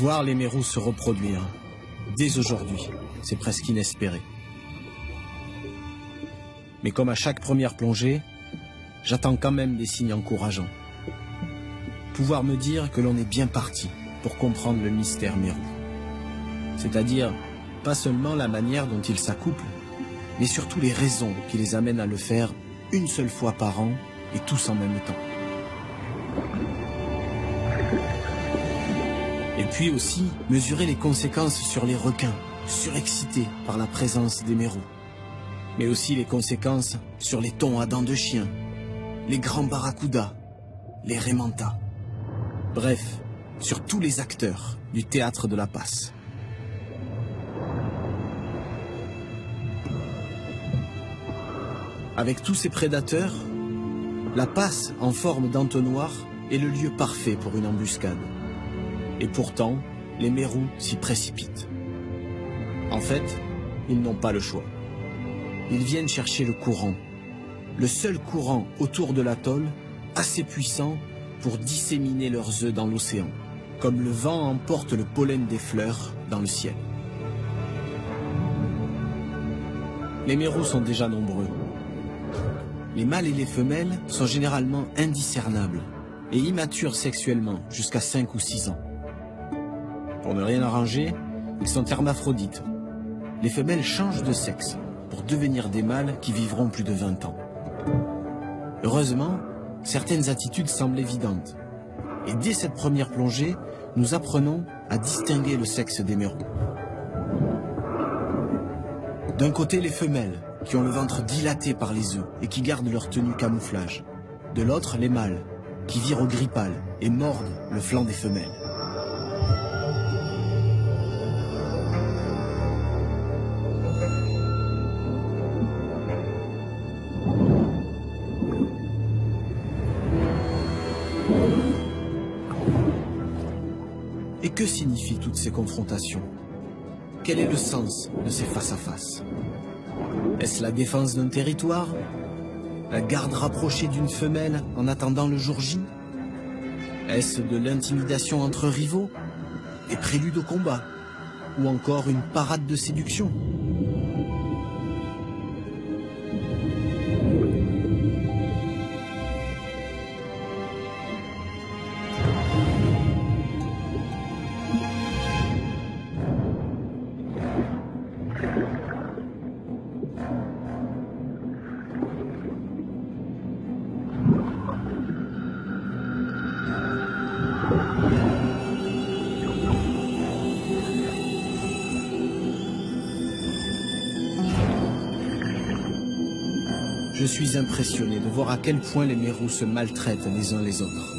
Voir les mérous se reproduire, dès aujourd'hui, c'est presque inespéré. Mais comme à chaque première plongée, j'attends quand même des signes encourageants. Pouvoir me dire que l'on est bien parti pour comprendre le mystère mérou. C'est-à-dire, pas seulement la manière dont ils s'accouplent, mais surtout les raisons qui les amènent à le faire une seule fois par an et tous en même temps. Et puis aussi, mesurer les conséquences sur les requins, surexcités par la présence des mérous. Mais aussi les conséquences sur les thons à dents de chien, les grands barracudas, les raimentas. Bref, sur tous les acteurs du théâtre de la passe. Avec tous ces prédateurs, la passe en forme d'entonnoir est le lieu parfait pour une embuscade. Et pourtant, les mérous s'y précipitent. En fait, ils n'ont pas le choix. Ils viennent chercher le courant. Le seul courant autour de l'atoll, assez puissant pour disséminer leurs œufs dans l'océan, comme le vent emporte le pollen des fleurs dans le ciel. Les mérous sont déjà nombreux. Les mâles et les femelles sont généralement indiscernables et immatures sexuellement jusqu'à 5 ou 6 ans. Pour ne rien arranger, ils sont hermaphrodites. Les femelles changent de sexe pour devenir des mâles qui vivront plus de 20 ans. Heureusement, certaines attitudes semblent évidentes. Et dès cette première plongée, nous apprenons à distinguer le sexe des mérous. D'un côté, les femelles, qui ont le ventre dilaté par les œufs et qui gardent leur tenue camouflage. De l'autre, les mâles, qui virent au gris pâle et mordent le flanc des femelles. Et que signifient toutes ces confrontations? Quel est le sens de ces face-à-face? Est-ce la défense d'un territoire? La garde rapprochée d'une femelle en attendant le jour J? Est-ce de l'intimidation entre rivaux? Des préludes au combat? Ou encore une parade de séduction? Je suis impressionné de voir à quel point les mérous se maltraitent les uns les autres.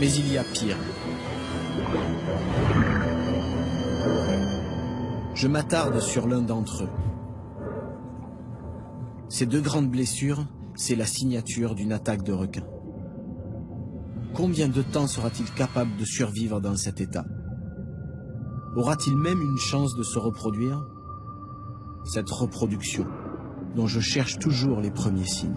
Mais il y a pire. Je m'attarde sur l'un d'entre eux. Ces 2 grandes blessures, c'est la signature d'une attaque de requin. Combien de temps sera-t-il capable de survivre dans cet état? Aura-t-il même une chance de se reproduire? Cette reproduction, dont je cherche toujours les premiers signes.